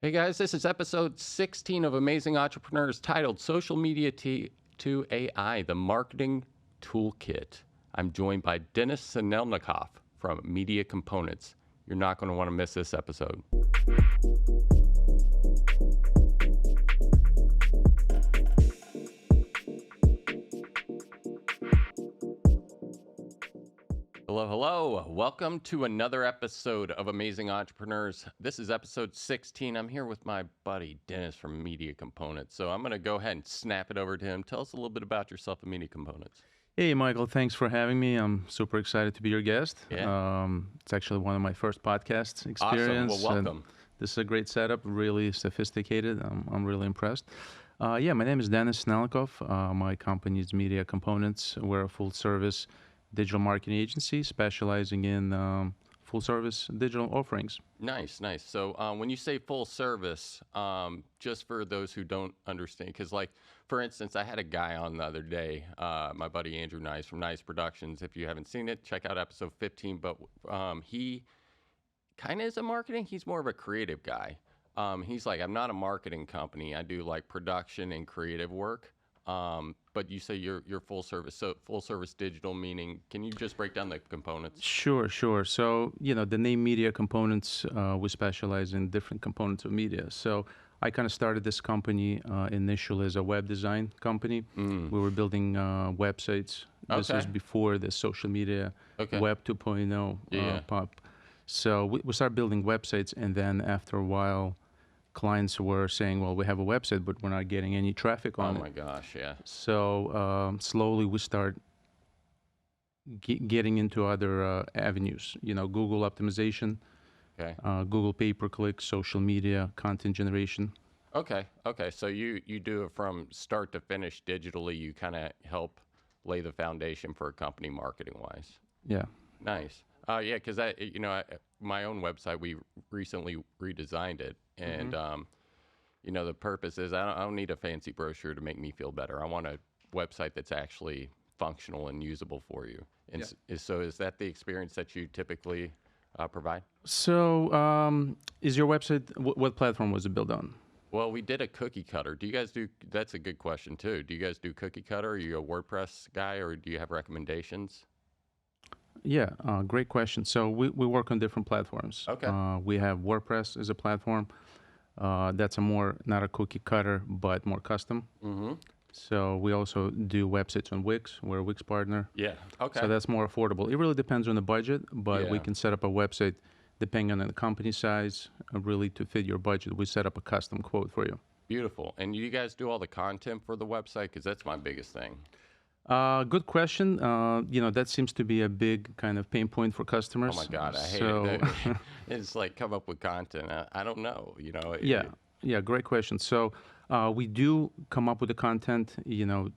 Hey guys, this is episode 16 of Amazing Entrepreneurs titled Social Media to AI, the Marketing Toolkit. I'm joined by Denis Sinelnikov from Media Components. You're not going to want to miss this episode. Hello. Welcome to another episode of Amazing Entrepreneurs. This is episode 16. I'm here with my buddy Denis from Media Components. So I'm going to go ahead and snap it over to him. Tell us a little bit about yourself and Media Components. Hey, Michael. Thanks for having me. I'm super excited to be your guest. Yeah. It's actually one of my first podcast experience. Awesome. Well, welcome. This is a great setup, really sophisticated. I'm really impressed. My name is Denis Sinelnikov. My company is Media Components. We're a full-service digital marketing agency specializing in full-service digital offerings. Nice. So when you say full service, just for those who don't understand, because for instance, I had a guy on the other day, my buddy Andrew Nice from Nice Productions. If you haven't seen it, check out episode 15. But he kind of is a marketing. He's more of a creative guy. He's like, I'm not a marketing company. I do like production and creative work. But you say you're full service. So full service digital meaning, can you just break down the components? Sure. So, the name Media Components, we specialize in different components of media. So I kind of started this company initially as a web design company. We were building websites. This was before the social media, Web 2.0 pop. So we started building websites, and then after a while, clients were saying, well, we have a website, but we're not getting any traffic on it. Oh my gosh, yeah. So slowly we start getting into other avenues, Google optimization, Google pay-per-click, social media, content generation. Okay. So you do it from start to finish digitally. You kind of help lay the foundation for a company marketing-wise. Yeah. Nice. Because my own website, we recently redesigned it. And, the purpose is I don't need a fancy brochure to make me feel better. I want a website that's actually functional and usable for you. And so is that the experience that you typically provide? So is your website, what platform was it built on? Well, we did a cookie cutter. Do you guys do, that's a good question too. Do you guys do cookie cutter? Are you a WordPress guy or do you have recommendations? Yeah, great question. So we work on different platforms. Okay. We have WordPress as a platform. That's not a cookie cutter, but more custom. Mm-hmm. So we also do websites on Wix. We're a Wix partner. Yeah. Okay. So that's more affordable. It really depends on the budget, but we can set up a website depending on the company size, really to fit your budget. We set up a custom quote for you. Beautiful. And you guys do all the content for the website? Because that's my biggest thing. Good question. That seems to be a big kind of pain point for customers. Oh my God, I hate it. It's like come up with content. I don't know. Yeah, great question. So we do come up with the content.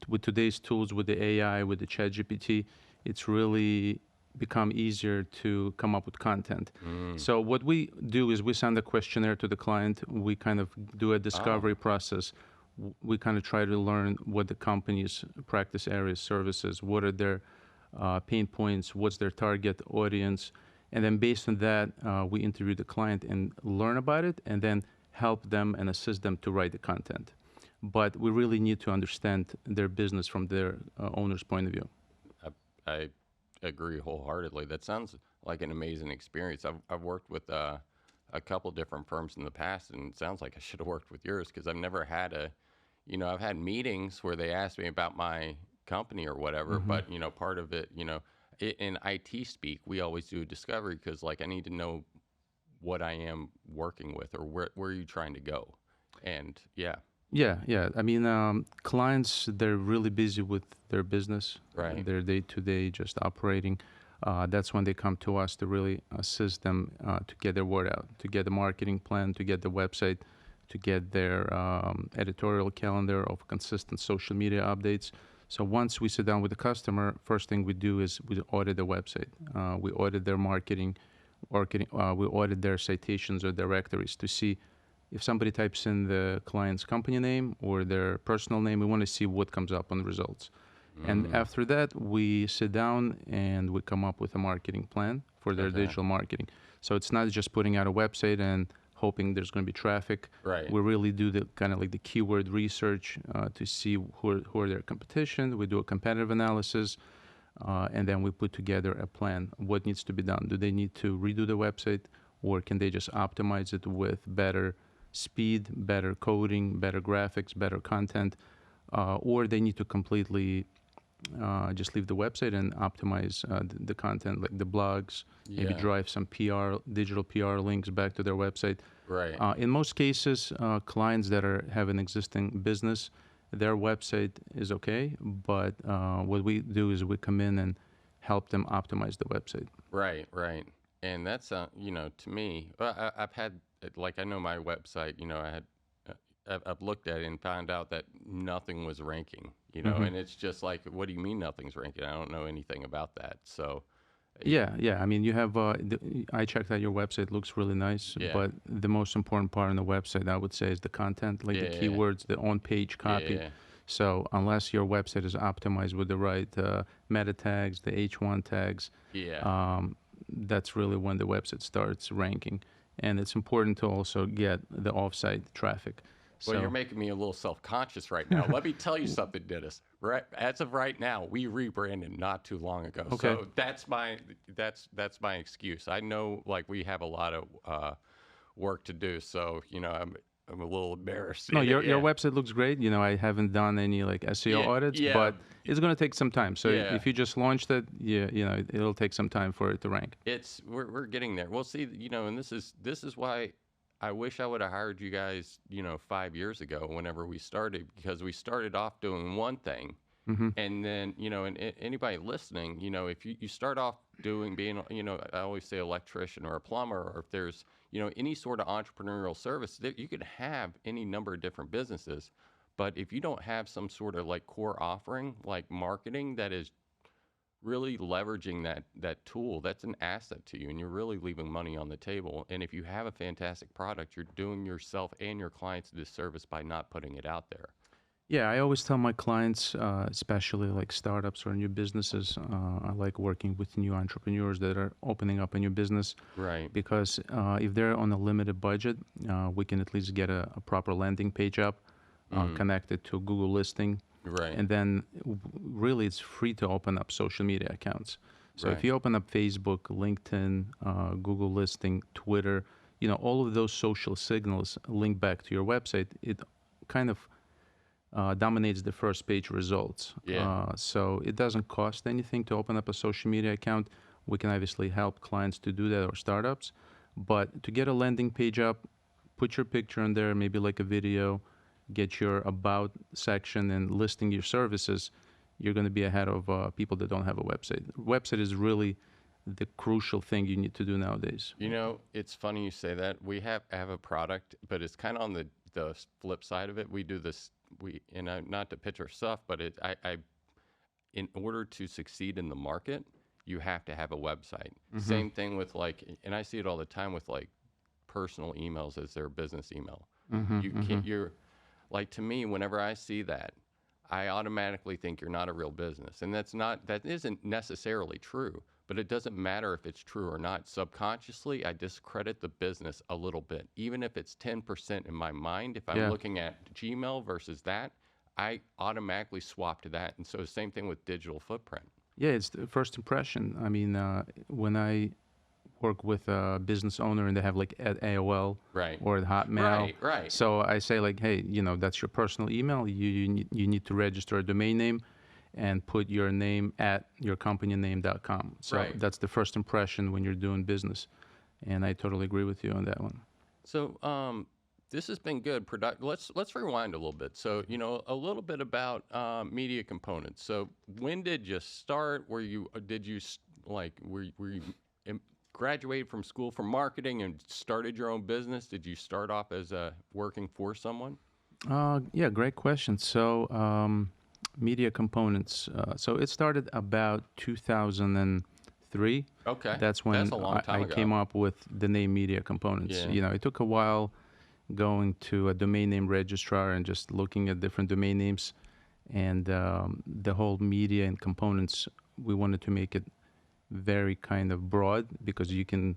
With today's tools, with the AI, with the ChatGPT, it's really become easier to come up with content. So what we do is we send a questionnaire to the client. We kind of do a discovery process. We kind of try to learn what the company's practice areas, services, what are their pain points, what's their target audience. And then based on that, we interview the client and learn about it and then help them and assist them to write the content. But we really need to understand their business from their owner's point of view. I agree wholeheartedly. That sounds like an amazing experience. I've worked with a couple different firms in the past, and it sounds like I should have worked with yours because I've never had I've had meetings where they asked me about my company or whatever, but, part of it, in IT speak, we always do a discovery because, I need to know what I am working with or where are you trying to go? And, Yeah. I mean, clients, they're really busy with their business. Right. Their day-to-day just operating. That's when they come to us to really assist them to get their word out, to get the marketing plan, to get the website, to get their editorial calendar of consistent social media updates. So once we sit down with the customer, first thing we do is we audit the website. We audit their marketing, we audit their citations or directories to see if somebody types in the client's company name or their personal name, we want to see what comes up on the results. And after that, we sit down and we come up with a marketing plan for their digital marketing. So it's not just putting out a website and hoping there's going to be traffic. Right. We really do the kind of like the keyword research to see who are their competition. We do a competitive analysis, and then we put together a plan. What needs to be done? Do they need to redo the website, or can they just optimize it with better speed, better coding, better graphics, better content, or they need to completely just leave the website and optimize the content, like the blogs, maybe Yeah. drive some PR, digital PR links back to their website. Right. In most cases, clients that have an existing business, their website is okay, but what we do is we come in and help them optimize the website. Right. Right. And that's to me, I've had like I know my website. I had I've looked at it and found out that nothing was ranking. And it's just like, what do you mean nothing's ranking? I don't know anything about that. So, Yeah. I mean, you have. I checked out your website; looks really nice. Yeah. But the most important part on the website, I would say, is the content, like the Yeah. keywords, the on-page copy. Yeah. So unless your website is optimized with the right meta tags, the H1 tags, Yeah. that's really when the website starts ranking. And it's important to also get the off-site traffic. Well, So you're making me a little self-conscious right now. Let me tell you something, Dennis. Right, as of right now, we rebranded not too long ago. Okay. So that's my excuse. I know, like, we have a lot of work to do. So I'm a little embarrassed. no, your Yeah. website looks great. I haven't done any like SEO Yeah, audits, yeah. but it's going to take some time. So Yeah. if you just launched it, it'll take some time for it to rank. We're getting there. We'll see. And this is why I wish I would have hired you guys, 5 years ago whenever we started, because we started off doing one thing. And then, anybody listening, if you start off being, I always say electrician or a plumber, or if there's, any sort of entrepreneurial service, that you could have any number of different businesses. But if you don't have some sort of like core offering, like marketing, that is really leveraging that tool, that's an asset to you, and you're really leaving money on the table. And if you have a fantastic product, you're doing yourself and your clients a disservice by not putting it out there. Yeah, I always tell my clients, especially like startups or new businesses, I like working with new entrepreneurs that are opening up a new business. Right. Because if they're on a limited budget, we can at least get a proper landing page up, connected to Google listing. Right. And then really it's free to open up social media accounts. So Right. if you open up Facebook, LinkedIn, Google listing, Twitter, all of those social signals link back to your website, it kind of dominates the first page results. Yeah. So it doesn't cost anything to open up a social media account. We can obviously help clients to do that, or startups. But to get a landing page up, put your picture in there, maybe like a video, get your about section and listing your services, you're going to be ahead of people that don't have a website. Website is really the crucial thing you need to do nowadays. It's funny you say that. We have a product, but it's kind of on the flip side of it. We do this, not to pitch our stuff, but in order to succeed in the market, you have to have a website. Same thing with and I see it all the time with like personal emails as their business email. You can't, to me, whenever I see that, I automatically think you're not a real business. And that isn't necessarily true, but it doesn't matter if it's true or not. Subconsciously, I discredit the business a little bit. Even if it's 10% in my mind, if I'm looking at Gmail versus that, I automatically swap to that. And so same thing with digital footprint. Yeah, it's the first impression. I mean, when I work with a business owner and they have like at AOL Right. or at Hotmail. Right. So I say like, hey, that's your personal email. You need to register a domain name and put your name at yourcompanyname.com. So Right. that's the first impression when you're doing business. And I totally agree with you on that one. So this has been good. Let's rewind a little bit. So a little bit about media components. So when did you start? Were you graduated from school for marketing and started your own business? Did you start off as working for someone? Yeah, great question. So media components. So it started about 2003. Okay. That's when a long time I ago. came up with the name media components. Yeah. It took a while going to a domain name registrar and just looking at different domain names. And the whole media and components, we wanted to make it very kind of broad, because you can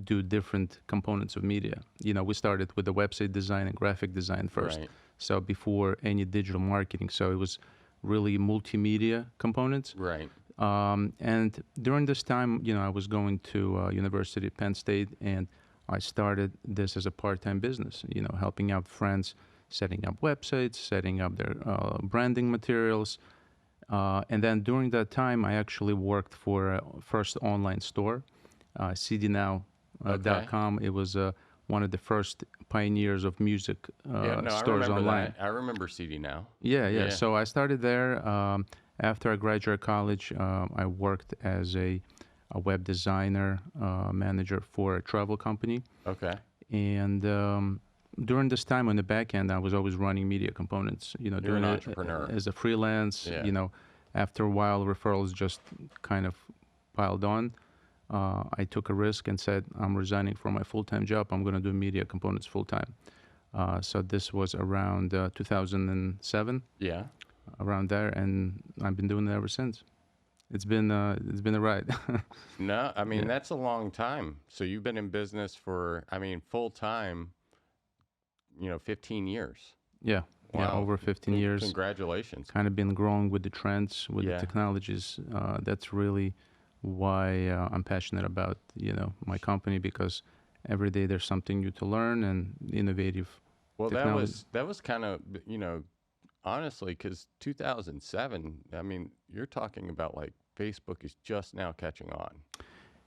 do different components of media. We started with the website design and graphic design first. Right. So before any digital marketing. So it was really multimedia components. Right. And during this time, I was going to University of Penn State, and I started this as a part-time business, helping out friends, setting up websites, setting up their branding materials. And then during that time, I actually worked for a first online store, cdnow.com. It was one of the first pioneers of music Yeah, no, I stores remember online. that. I remember CD Now. Yeah. So I started there. After I graduated college, I worked as a web designer, manager for a travel company. Okay. And during this time on the back end, I was always running media components. You're Doing an it entrepreneur. as a freelance. Yeah. After a while, referrals just kind of piled on. I took a risk and said, I'm resigning from my full-time job. I'm going to do media components full-time. So this was around 2007. Yeah. Around there, and I've been doing it ever since. It's been a ride. No, I mean, Yeah. that's a long time. So you've been in business for, I mean, full time, 15 years. Yeah, Wow. over 15 years. Congratulations. Kind of been growing with the trends, with Yeah. the technologies. That's really why I'm passionate about my company, because every day there's something new to learn and innovative Well, technology. that was kind of, honestly, because 2007, I mean, you're talking about like Facebook is just now catching on.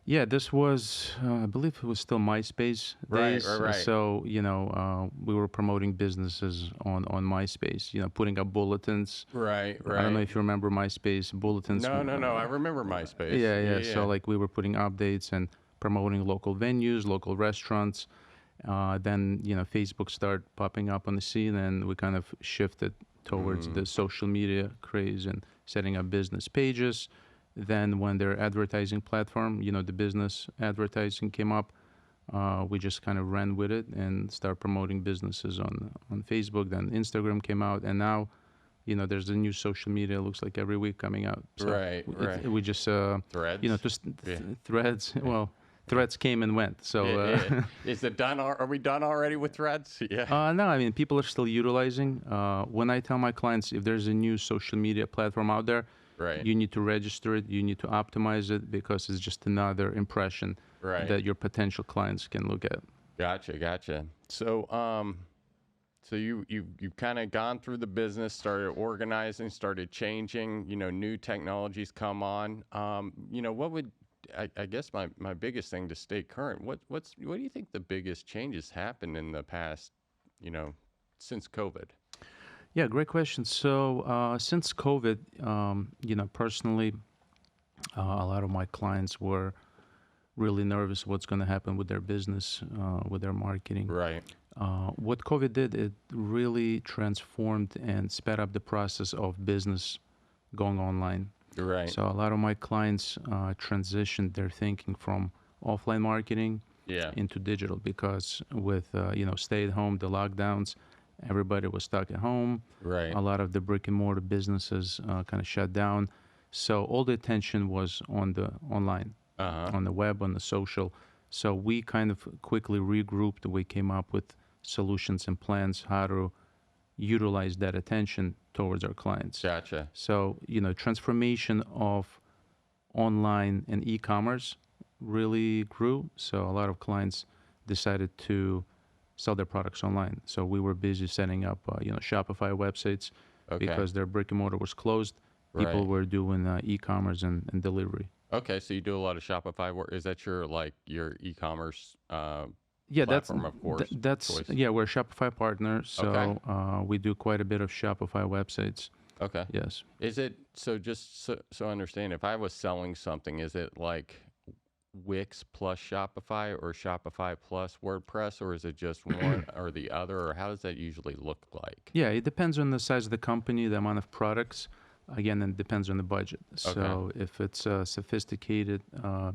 Yeah, this was, I believe it was still MySpace Right, days. right. So, we were promoting businesses on MySpace, putting up bulletins. Right, I don't know if you remember MySpace bulletins. No, I remember MySpace. Yeah. So, like, we were putting updates and promoting local venues, local restaurants. Then, Facebook started popping up on the scene, and we kind of shifted towards the social media craze and setting up business pages. Then when their advertising platform, the business advertising came up, we just kind of ran with it and started promoting businesses on Facebook. Then Instagram came out, and now, there's a new social media, looks like every week coming out. So Right. we just, Threads. just Yeah. Threads. Well, Threads came and went. So Yeah. Is it done? Are we done already with Threads? Yeah. no, I mean, people are still utilizing. When I tell my clients, if there's a new social media platform out there, Right. you need to register it, you need to optimize it, because it's just another impression Right. that your potential clients can look at. Gotcha. So, so you've kind of gone through the business, started organizing, started changing. New technologies come on. What would I guess my biggest thing to stay current? What do you think the biggest changes happened in the past? Since COVID. Yeah, great question. So since COVID, personally, a lot of my clients were really nervous what's going to happen with their business, with their marketing. Right. What COVID did, it really transformed and sped up the process of business going online. Right. So a lot of my clients transitioned their thinking from offline marketing Yeah. into digital, because with stay at home, the lockdowns, everybody was stuck at home. Right. A lot of the brick and mortar businesses kind of shut down. So all the attention was on the online, on the web, on the social. So we kind of quickly regrouped. We came up with solutions and plans how to utilize that attention towards our clients. Gotcha. So, transformation of online and e-commerce really grew. So a lot of clients decided to sell their products online. So we were busy setting up, Shopify websites, Okay. because their brick and mortar was closed. People Right. were doing e-commerce and delivery. Okay, so you do a lot of Shopify work. Is that your e-commerce Yeah, platform of course? that's choice? yeah, we're a Shopify partner, so Okay. we do quite a bit of Shopify websites. Okay. Yes. Is it so? Just so I understand, if I was selling something, is it like Wix plus Shopify or Shopify plus WordPress, or is it just one or the other, or how does that usually look like? Yeah, it depends on the size of the company, the amount of products. Again, it depends on the budget. So if it's a sophisticated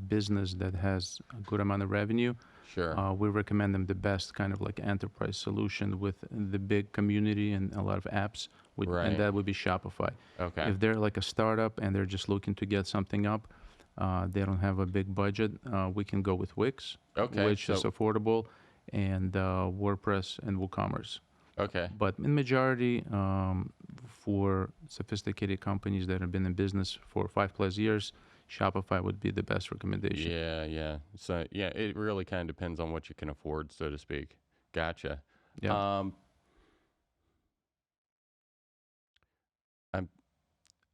business that has a good amount of revenue, Sure. we recommend them the best kind of like enterprise solution with the big community and a lot of apps, Right. and that would be Shopify. Okay. If they're like a startup and they're just looking to get something up, they don't have a big budget, we can go with Wix, Okay, which is so affordable, and WordPress and WooCommerce. okay, But in majority, for sophisticated companies that have been in business for 5+ years, Shopify would be the best recommendation. yeah, yeah. So yeah, it really kind of depends on what you can afford, so to speak. Gotcha. Yeah. Um, I'm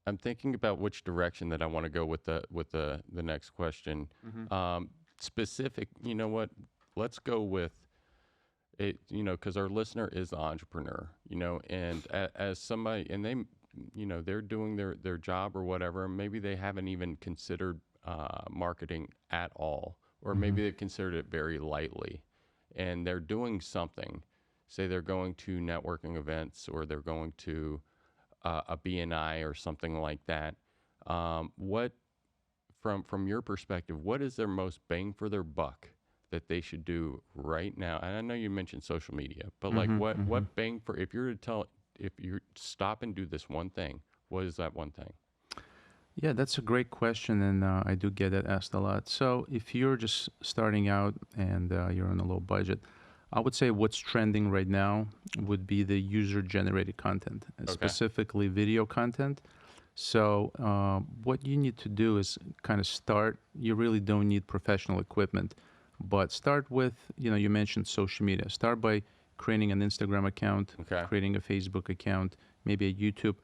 I'm thinking about which direction that I want to go with the next question. Hmm. Specific, you know what? Let's go with it, because our listener is the entrepreneur, and as somebody, and they, they're doing their job or whatever, and maybe they haven't even considered marketing at all, or Hmm. maybe they've considered it very lightly, and they're doing something. Say they're going to networking events, or they're going to a BNI or something like that. What from your perspective, what is their most bang for their buck that they should do right now? And I know you mentioned social media, but like Hmm. what Hmm. what bang for, if you stop and do this one thing, what is that one thing? Yeah, that's a great question, and I do get that asked a lot. So if you're just starting out and you're on a low budget, I would say what's trending right now would be the user-generated content, and Okay. specifically video content. So what you need to do is kind of start. You really don't need professional equipment, but start with, you mentioned social media. Start by creating an Instagram account, Okay. creating a Facebook account, maybe a YouTube,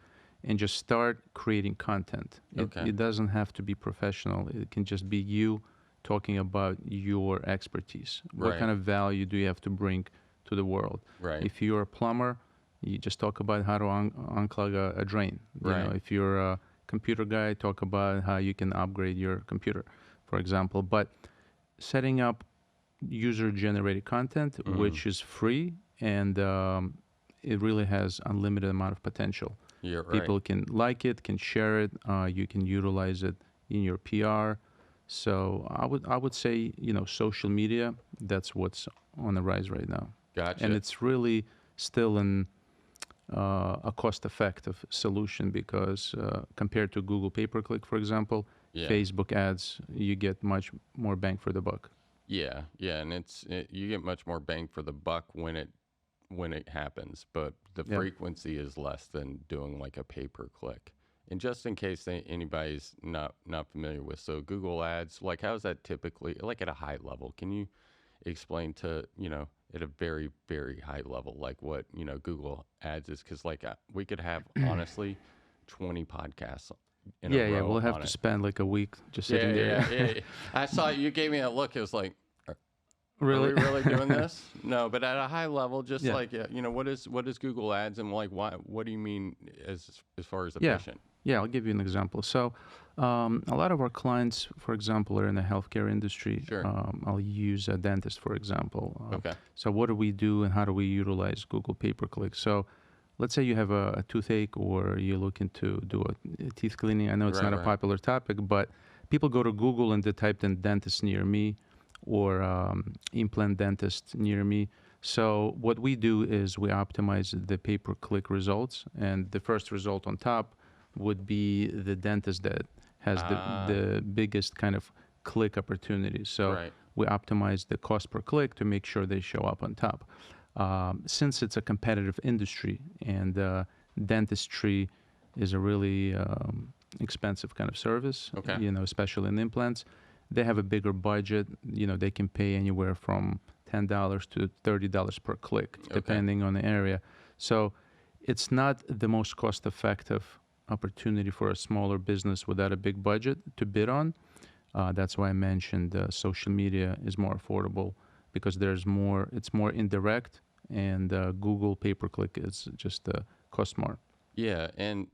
and just start creating content. It, Okay. it doesn't have to be professional. It can just be you talking about your expertise. What Right. kind of value do you have to bring to the world? Right. If you're a plumber, you just talk about how to unclog a drain. Right. If you're a computer guy, talk about how you can upgrade your computer, for example. But setting up user-generated content, Mm. which is free, and it really has unlimited amount of potential. You're right. People can like it, can share it. You can utilize it in your PR. So I would say, social media. That's what's on the rise right now, and Gotcha. it's really still a cost-effective solution because compared to Google pay-per-click, for example, Yeah. Facebook ads, you get much more bang for the buck. Yeah. Yeah. And you get much more bang for the buck when it happens, but the Yeah. frequency is less than doing like a pay per click. And just in case anybody's not familiar with, so Google Ads, like how's that typically, like at a high level? Can you explain to at a very very high level like what Google Ads is? Because like we could have honestly 20 podcasts in a Yeah, yeah. row We'll have on to it. spend like a week just Yeah, sitting yeah, there. yeah. I saw you gave me that look. It was like, are we Really? really doing this? No, but at a high level, just Yeah. like what is Google Ads, and like what do you mean as far as Yeah. efficient? Yeah, I'll give you an example. So, a lot of our clients, for example, are in the healthcare industry. Sure. I'll use a dentist, for example. Okay. So, what do we do and how do we utilize Google pay-per-click? So, let's say you have a toothache or you're looking to do a teeth cleaning. I know it's Right. not a Right. popular topic, but people go to Google and they type in dentist near me or implant dentist near me. So, what we do is we optimize the pay-per-click results, and the first result on top would be the dentist that has the Ah. the biggest kind of click opportunity. So Right. we optimize the cost per click to make sure they show up on top. Since it's a competitive industry and dentistry is a really expensive kind of service, Okay. especially in implants, they have a bigger budget. They can pay anywhere from $10 to $30 per click, Okay. depending on the area. So it's not the most cost-effective opportunity for a smaller business without a big budget to bid on. That's why I mentioned social media is more affordable because it's more indirect, and Google pay-per-click is just cost more. Yeah, and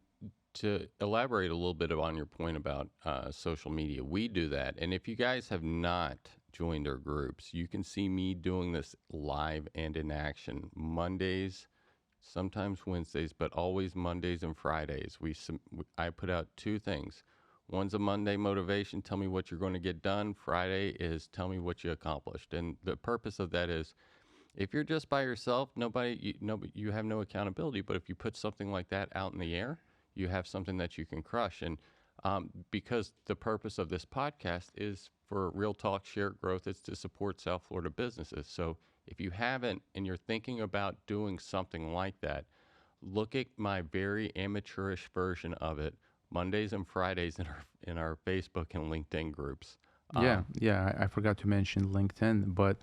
to elaborate a little bit on your point about social media, we do that. And if you guys have not joined our groups, you can see me doing this live and in action Mondays, sometimes Wednesdays, but always Mondays and Fridays. I put out two things. One's a Monday motivation, tell me what you're going to get done. Friday is tell me what you accomplished. And the purpose of that is if you're just by yourself, you have no accountability. But if you put something like that out in the air, you have something that you can crush. And because the purpose of this podcast is for Real Talk Shared Growth. It's to support South Florida businesses. So if you haven't and you're thinking about doing something like that, look at my very amateurish version of it Mondays and Fridays in our Facebook and LinkedIn groups. Yeah, yeah. I forgot to mention LinkedIn, but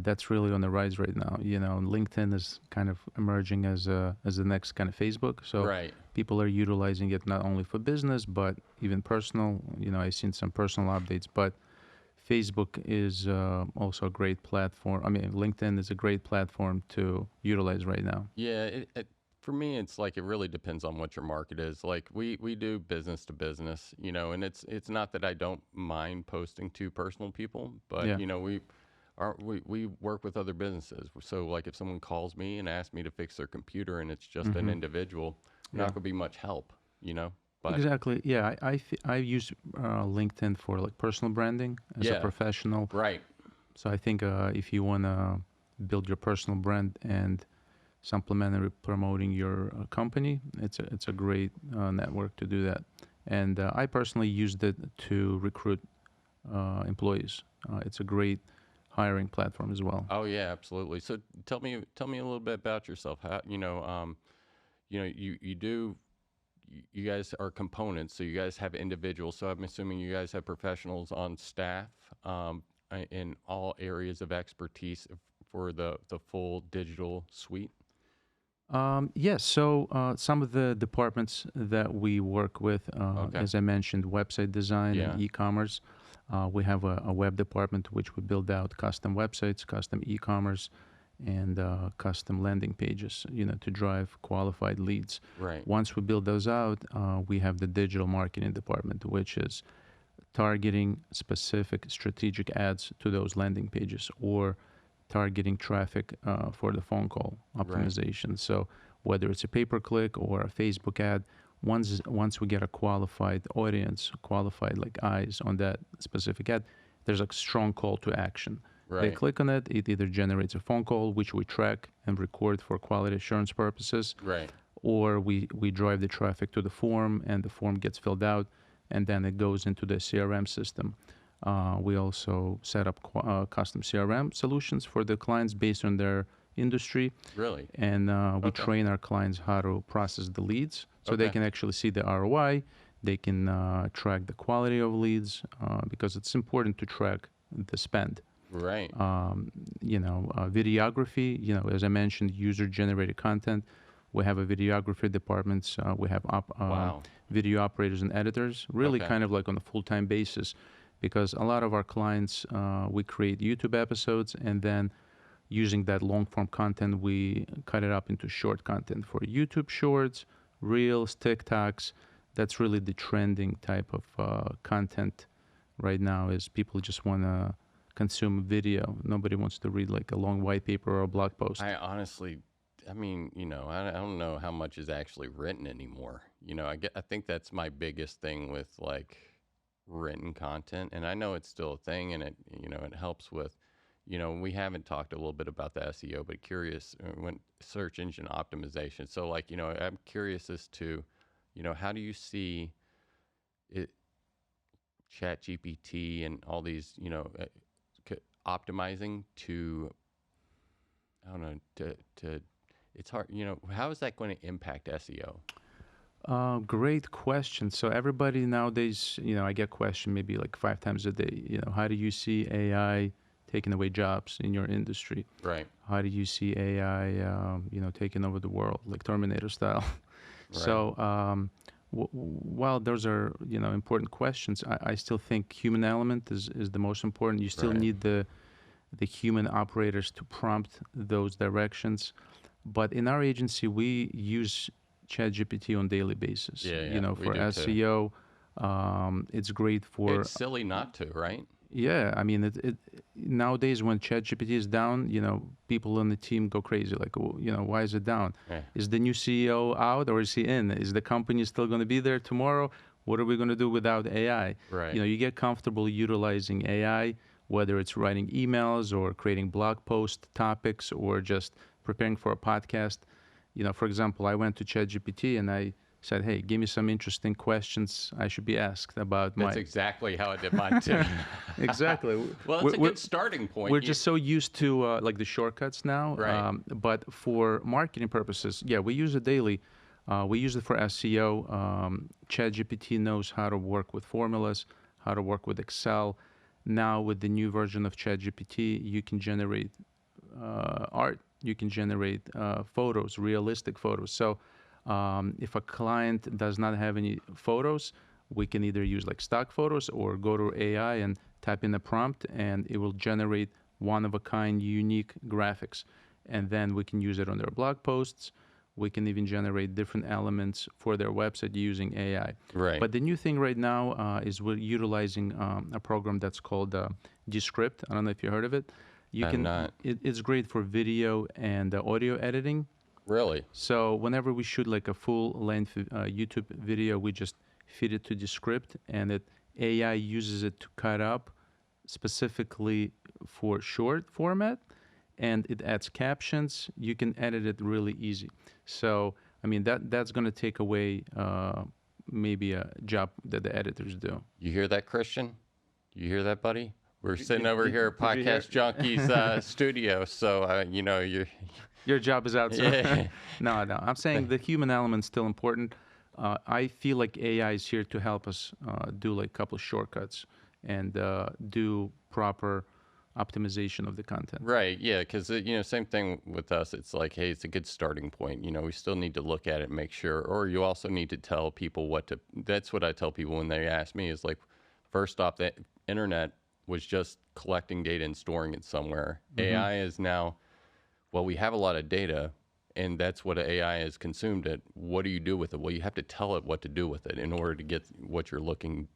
that's really on the rise right now. LinkedIn is kind of emerging as the next kind of Facebook. So Right. people are utilizing it not only for business but even personal. I've seen some personal updates, but Facebook is also a great platform. I mean, LinkedIn is a great platform to utilize right now. Yeah, for me, it's like it really depends on what your market is. Like we do business to business, and it's not that I don't mind posting to personal people, but Yeah, we work with other businesses. So like if someone calls me and asks me to fix their computer and it's just an hmm individual, I'm not yeah, gonna be much help. But exactly. Yeah, I use LinkedIn for like personal branding as a yeah, professional. right. So I think if you want to build your personal brand and supplementary promoting your company, it's a great network to do that. And I personally used it to recruit employees. It's a great hiring platform as well. Oh yeah, absolutely. So tell me a little bit about yourself. How you do you guys are components, so you guys have individuals. So I'm assuming you guys have professionals on staff in all areas of expertise for the full digital suite. Yes, so some of the departments that we work with, Okay. as I mentioned, website design and Yeah. e-commerce. We have a web department which we build out custom websites, custom e-commerce, and custom landing pages, to drive qualified leads. Right. Once we build those out, we have the digital marketing department, which is targeting specific strategic ads to those landing pages or targeting traffic for the phone call Right. optimization. So whether it's a pay-per-click or a Facebook ad, once we get a qualified audience, qualified like eyes on that specific ad, there's a strong call to action. They Right. click on it, it either generates a phone call, which we track and record for quality assurance purposes, Right. or we drive the traffic to the form and the form gets filled out and then it goes into the CRM system. We also set up custom CRM solutions for the clients based on their industry, Really. and we Okay. train our clients how to process the leads so they Okay. can actually see the ROI. They can track the quality of leads because it's important to track the spend. Right. Videography, as I mentioned, user-generated content. We have a videography departments. We have Wow. video operators and editors, really Okay. kind of like on a full-time basis, because a lot of our clients, we create YouTube episodes, and then using that long-form content, we cut it up into short content for YouTube Shorts, Reels, TikToks. That's really the trending type of content right now. Is people just want to consume video. Nobody wants to read like a long white paper or a blog post. I honestly, I mean, I don't know how much is actually written anymore. I think that's my biggest thing with like written content, and I know it's still a thing, and it helps with, we haven't talked a little bit about the SEO, but curious when search engine optimization. So like, I'm curious as to, how do you see it, Chat GPT and all these, optimizing to, I don't know, to it's hard, how is that going to impact SEO? Great question. So everybody nowadays, I get questioned maybe like 5 times a day. How do you see AI taking away jobs in your industry? Right. How do you see AI, taking over the world like Terminator style? Right. So while those are, important questions, I still think human element is the most important. You still Right. need the human operators to prompt those directions. But in our agency, we use ChatGPT on daily basis. Yeah, yeah, we For do too. SEO, it's great for. It's silly not to, right? Yeah, I mean, nowadays when ChatGPT is down, people on the team go crazy. Like, why is it down? Yeah. Is the new CEO out or is he in? Is the company still going to be there tomorrow? What are we going to do without AI? Right. You get comfortable utilizing AI, whether it's writing emails or creating blog post topics or just preparing for a podcast. For example, I went to ChatGPT and I said, hey, give me some interesting questions I should be asked about That's my... exactly how I did mine too. Exactly. Well, it's a good starting point. We're just so used to like the shortcuts now. Right. But for marketing purposes, yeah, we use it daily. We use it for SEO. ChatGPT knows how to work with formulas, how to work with Excel. Now with the new version of ChatGPT, you can generate art. You can generate photos, realistic photos. So if a client does not have any photos, we can either use like stock photos or go to AI and type in a prompt, and it will generate one-of-a-kind, unique graphics. And then we can use it on their blog posts. We can even generate different elements for their website using AI. Right. But the new thing right now is we're utilizing a program that's called Descript. I don't know if you heard of it. Not. It's great for video and audio editing. Really? So whenever we shoot like a full-length YouTube video, we just feed it to Descript, and AI uses it to cut up specifically for short format, and it adds captions. You can edit it really easy. So, I mean, that's going to take away maybe a job that the editors do. You hear that, Christian? You hear that, buddy? We're sitting over here at Podcast Junkies studio, so you know your job is out. So. Yeah. No. I'm saying the human element's still important. I feel like AI is here to help us do like a couple of shortcuts and do proper optimization of the content. Right. Yeah. Because same thing with us. It's like, hey, it's a good starting point. We still need to look at it and make sure. Or you also need to tell people what to. That's what I tell people when they ask me. Is like, first off, the internet was just collecting data and storing it somewhere. Mm-hmm. AI is now. Well, we have a lot of data, and that's what AI has consumed it. What do you do with it? Well, you have to tell it what to do with it in order to get what you're looking,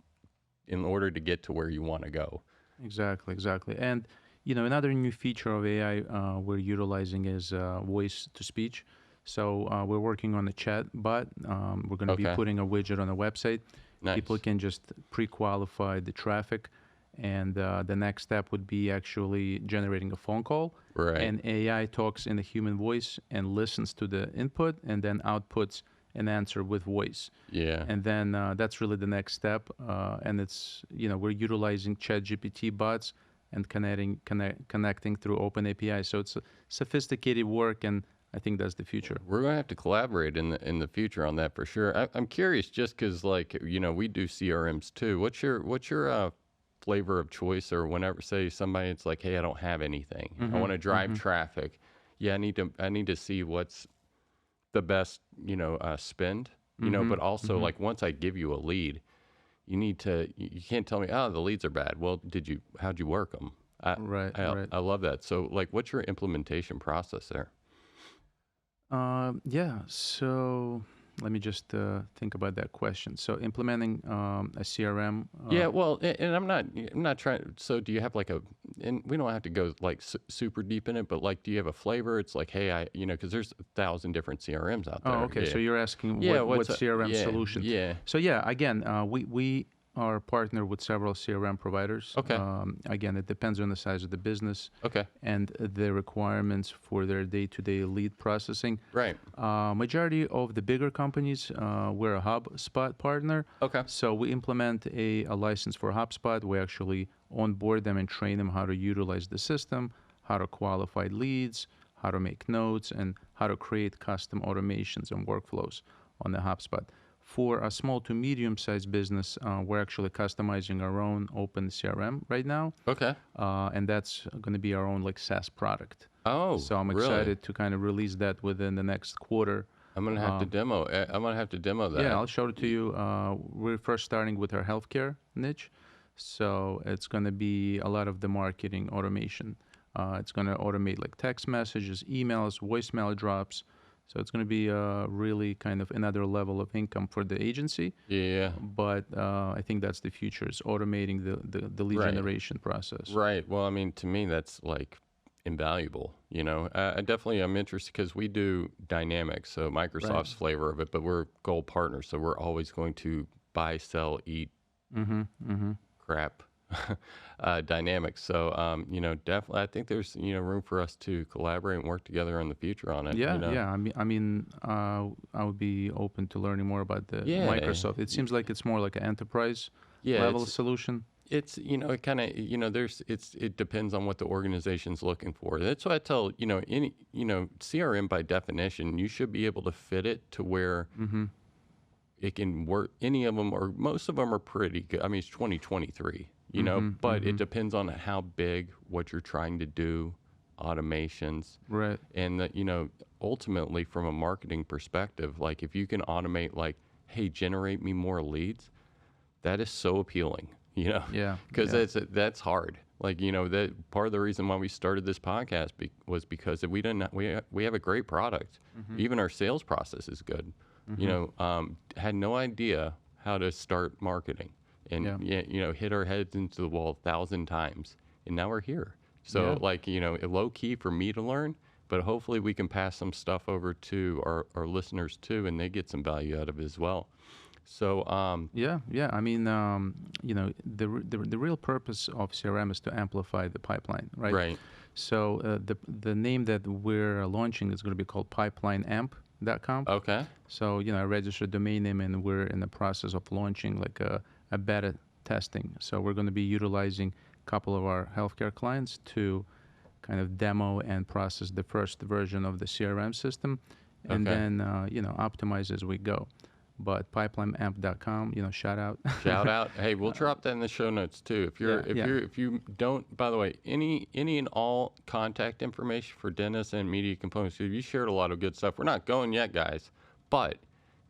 in order to get to where you want to go. Exactly. And, another new feature of AI we're utilizing is voice to speech. So we're working on a chat bot. We're going to be putting a widget on the website. Nice. People can just pre-qualify the traffic. And the next step would be actually generating a phone call. Right. And AI talks in a human voice and listens to the input and then outputs an answer with voice. Yeah. And then that's really the next step. And it's, we're utilizing ChatGPT bots and connecting through open API. So it's a sophisticated work, and I think that's the future. We're going to have to collaborate in the future on that for sure. I'm curious, just because we do CRMs too. What's your flavor of choice, or whenever say somebody, it's like, hey, I don't have anything. I want to drive traffic. Yeah, I need to see what's the best, spend, but also like once I give you a lead, you can't tell me, oh, the leads are bad. Well, how'd you work them? Right. I love that. So like, what's your implementation process there? Yeah. So let me just think about that question. So implementing a CRM. Yeah, well, and I'm not trying. So do you have like and we don't have to go like super deep in it, but like, do you have a flavor? It's like, hey, because there's 1,000 different CRMs out there. Oh, okay. Yeah. So you're asking what CRM solution? Yeah. So yeah, again, we are partnered with several CRM providers. Okay. Again, it depends on the size of the business. Okay. And the requirements for their day-to-day lead processing. Right. Majority of the bigger companies, we're a HubSpot partner. Okay. So we implement a license for HubSpot. We actually onboard them and train them how to utilize the system, how to qualify leads, how to make notes, and how to create custom automations and workflows on the HubSpot. For a small to medium-sized business, we're actually customizing our own open CRM right now. Okay. And that's going to be our own like SaaS product. Oh, so I'm excited to kind of release that within the next quarter. I'm gonna have to demo. I'm gonna have to demo that. Yeah, I'll show it to you. We're first starting with our healthcare niche, so it's going to be a lot of the marketing automation. It's going to automate like text messages, emails, voicemail drops. So it's going to be really kind of another level of income for the agency. Yeah. But I think that's the future, is automating the lead generation process. Right. Well, I mean, to me, that's like invaluable. I definitely am interested because we do Dynamics, so Microsoft's flavor of it, but we're gold partners, so we're always going to buy, sell, eat crap dynamics. So, definitely, I think there's, room for us to collaborate and work together in the future on it, Yeah, yeah. I would be open to learning more about the Yeah. Microsoft. It seems like it's more like an enterprise Yeah, level solution. it's it kind of it depends on what the organization's looking for. That's why I tell any CRM by definition you should be able to fit it to where Mm-hmm. it can work. Any of them or most of them are pretty good. I mean, it's 2023, Mm-hmm. but Mm-hmm. it depends on how big, what you're trying to do, automations, Right. and ultimately from a marketing perspective, like if you can automate, like, hey, generate me more leads, that is so appealing, Yeah. because Yeah. that's hard. Like, that part of the reason why we started this podcast was because we didn't we have a great product. Mm-hmm. Even our sales process is good. Mm-hmm. Had no idea how to start marketing, and Yeah. yeah, hit our heads into the wall 1,000 times, and now we're here. Yeah. So like, low key for me to learn, but hopefully we can pass some stuff over to our listeners too, and they get some value out of it as well. So Yeah, yeah. The real purpose of CRM is to amplify the pipeline, right? right. So the name that we're launching is going to be called pipelineamp.com. Okay. So I registered domain name, and we're in the process of launching like a beta testing. So we're going to be utilizing a couple of our healthcare clients to kind of demo and process the first version of the CRM system, and Okay. then optimize as we go. But pipelineamp.com, shout out. Shout out. Hey, we'll drop that in the show notes too. If you don't, by the way, any and all contact information for Denis and Media Components, you shared a lot of good stuff. We're not going yet, guys, but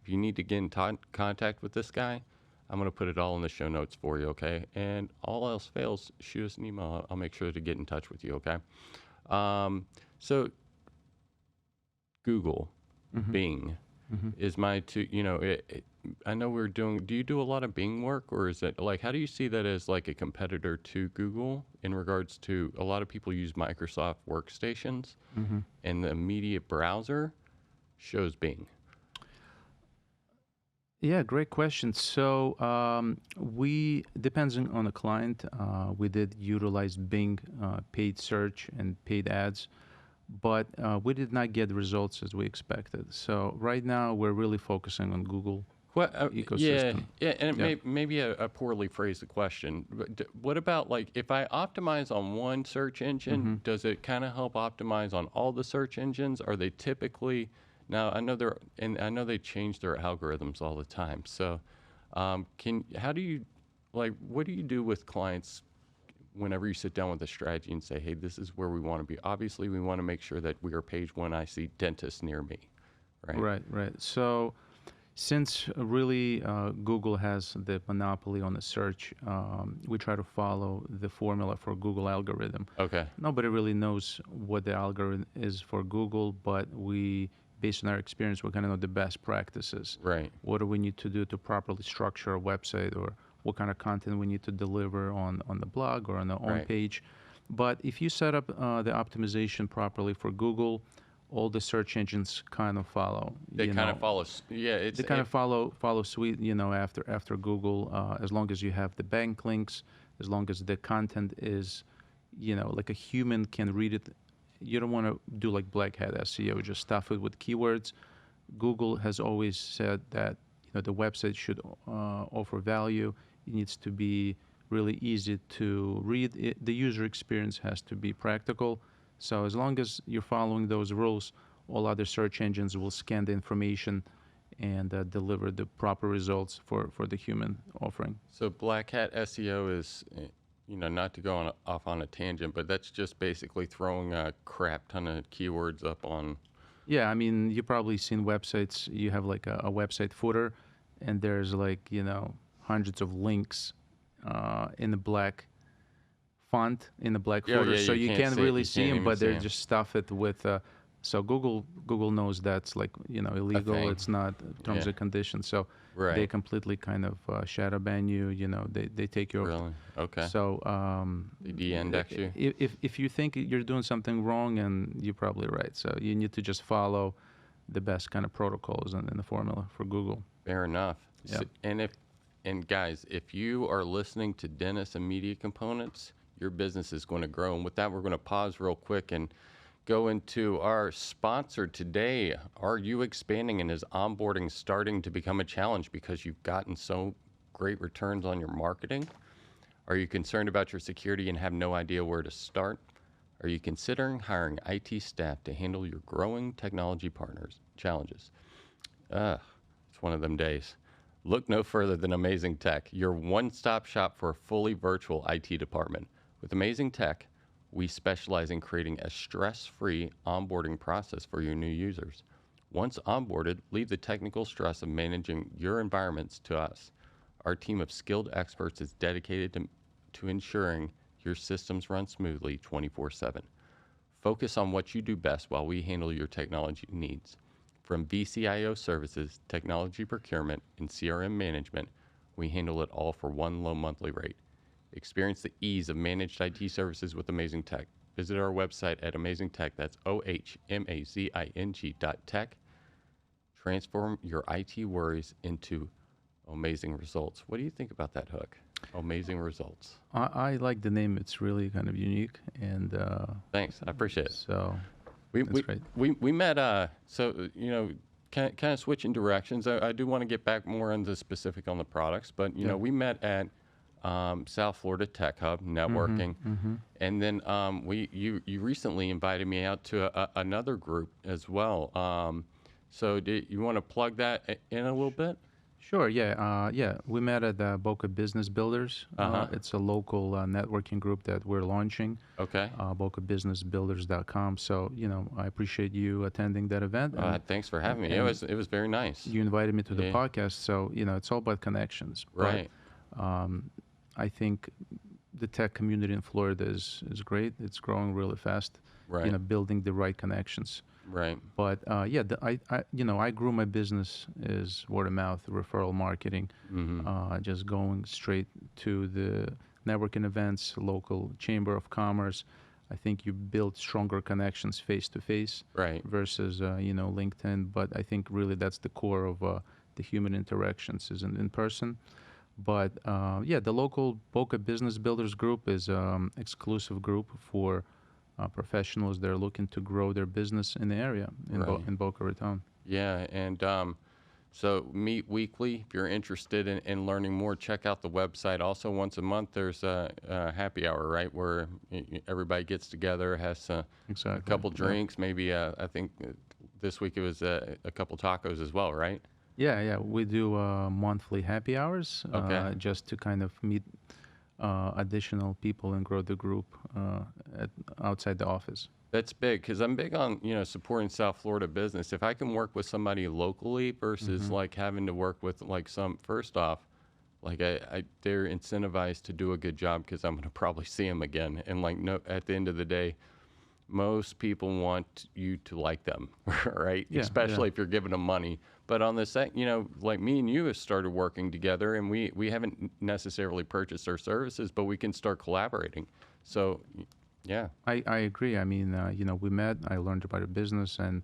if you need to get in contact with this guy, I'm going to put it all in the show notes for you, okay? And all else fails, shoot us an email. I'll make sure to get in touch with you, okay? So Google, Mhm. Bing, Mhm. is my two, I know do you do a lot of Bing work, or is it like, how do you see that as like a competitor to Google in regards to a lot of people use Microsoft workstations Mhm. and the immediate browser shows Bing? Yeah, great question. So we depends on the client. We did utilize Bing paid search and paid ads, but we did not get the results as we expected. So right now we're really focusing on Google What? Yeah, ecosystem. yeah, and it Yeah. maybe a poorly phrased question. But what about like if I optimize on one search engine, Mm-hmm. does it kind of help optimize on all the search engines? Are they typically now? I know they change their algorithms all the time. So, how do you what do you do with clients whenever you sit down with a strategy and say, hey, this is where we want to be? Obviously, we want to make sure that we are page one. I see dentist near me, right? Right, right. So since really Google has the monopoly on the search, we try to follow the formula for Google algorithm. Okay. Nobody really knows what the algorithm is for Google, but we, based on our experience, we kind of know the best practices. Right. What do we need to do to properly structure a website, or what kind of content we need to deliver on the blog or on the own Right. page. But if you set up the optimization properly for Google, all the search engines kind of follow. They kind of follow. Yeah, They kind of follow suite, after Google, as long as you have the backlinks, as long as the content is, like a human can read it. You don't want to do like black hat SEO, just stuff it with keywords. Google has always said that the website should offer value. It needs to be really easy to read. The user experience has to be practical. So as long as you're following those rules, all other search engines will scan the information and deliver the proper results for the human offering. So black hat SEO is, not to go off on a tangent, but that's just basically throwing a crap ton of keywords up on. Yeah, you've probably seen websites. You have like a website footer, and there's like, hundreds of links in the black font, in the black Yeah, footer, yeah, so you you can't can't see it. really You see can't them, even but see they're 'em. just stuff it with. So Google knows that's like illegal. thing. It's not terms Yeah. and conditions. So they Right. completely kind of shadow ban you. They take you off. Really? Okay. So They de-index you? if you think you're doing something wrong, and you're probably right. So you need to just follow the best kind of protocols and the formula for Google. Fair enough. Yeah. And if And guys, if you are listening to Denis and Media Components, your business is going to grow. And with that, we're going to pause real quick and go into our sponsor today. Are you expanding and is onboarding starting to become a challenge because you've gotten so great returns on your marketing? Are you concerned about your security and have no idea where to start? Are you considering hiring IT staff to handle your growing technology partners challenges? It's one of them days. Look no further than Amazing Tech, your one-stop shop for a fully virtual IT department. With Amazing Tech, we specialize in creating a stress-free onboarding process for your new users. Once onboarded, leave the technical stress of managing your environments to us. Our team of skilled experts is dedicated to ensuring your systems run smoothly 24/7. Focus on what you do best while we handle your technology needs. From VCIO services, technology procurement, and CRM management, we handle it all for one low monthly rate. Experience the ease of managed IT services with Amazing Tech. Visit our website at Amazing Tech, that's OHMazing.tech. Transform your IT worries into amazing results. What do you think about that hook? Amazing results. I like the name. It's really kind of unique, and Thanks, I appreciate it. so We that's great. we met. So kind of switching directions. I do want to get back more into specific on the products, but you know, we met at South Florida Tech Hub networking, and then you recently invited me out to another group as well. So do you want to plug that in a little bit? Sure. Yeah. We met at Boca Business Builders. It's a local networking group that we're launching. Okay. BocaBusinessBuilders.com. So I appreciate you attending that event. Thanks for having me. It was very nice. You invited me to the podcast, so it's all about connections. Right. But, I think the tech community in Florida is great. It's growing really fast. Right. Building the right connections. Right. But I grew my business is word of mouth, referral marketing, just going straight to the networking events, local chamber of commerce. I think you build stronger connections face to face, Right. versus LinkedIn. But I think really that's the core of the human interactions is in person. But the local Boca Business Builders group is exclusive group for professionals that are looking to grow their business in the area in Boca Raton. Yeah, and so meet weekly. If you're interested in learning more, check out the website. Also, once a month, there's a happy hour, right, where everybody gets together, has a couple drinks, maybe I think this week it was a couple tacos as well, right? Yeah. We do monthly happy hours just to kind of meet additional people and grow the group outside the office. That's big because I'm big on supporting South Florida business. If I can work with somebody locally versus like having to work with like first off, like they're incentivized to do a good job because I'm gonna probably see them again. And like at the end of the day, most people want you to like them, right? Yeah, Especially if you're giving them money. But on the like me and you have started working together, and we haven't necessarily purchased our services, but we can start collaborating. So, yeah. I agree. I mean, we met, I learned about your business, and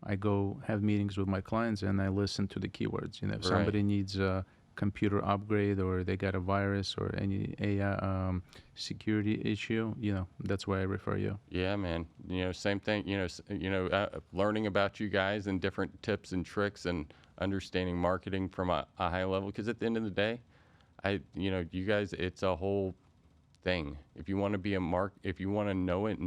I go have meetings with my clients, and I listen to the keywords. If somebody needs a computer upgrade or they got a virus or any AI security issue, that's why I refer you. Yeah, man. Same thing. Learning about you guys and different tips and tricks and understanding marketing from a high level. Because at the end of the day, you guys, it's a whole thing. If you want to be if you want to know it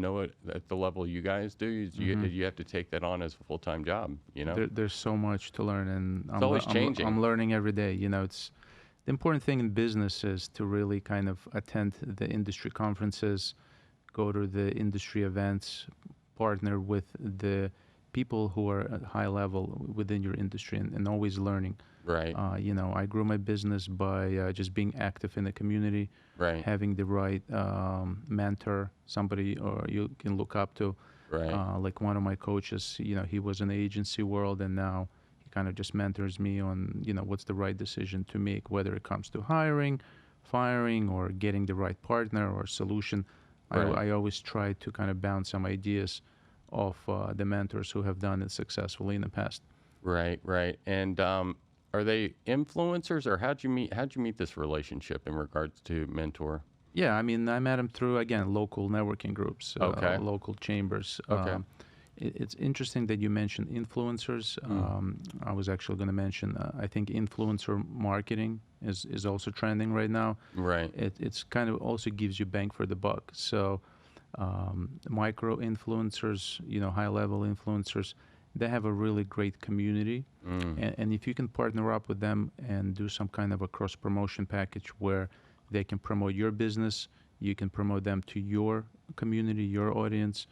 at the level you guys do, you have to take that on as a full-time job. There's so much to learn, and it's always changing. I'm learning every day. It's the important thing in business is to really kind of attend the industry conferences, go to the industry events, partner with the people who are at high level within your industry, and always learning. Right. I grew my business by just being active in the community, right. Having the right mentor, somebody or you can look up to. Right. Like one of my coaches, he was in the agency world, and now he kind of just mentors me on, what's the right decision to make, whether it comes to hiring, firing, or getting the right partner or solution. Right. I always try to kind of bounce some ideas off the mentors who have done it successfully in the past. Right. And are they influencers, or how'd you meet this relationship in regards to mentor? Yeah, I mean, I met him through, again, local networking groups, Okay. local chambers. Okay. It's interesting that you mentioned influencers. I was actually going to mention, I think influencer marketing is also trending right now. Right. It's kind of also gives you bang for the buck. So micro influencers, high level influencers, they have a really great community. And if you can partner up with them and do some kind of a cross promotion package where they can promote your business, you can promote them to your community, your audience,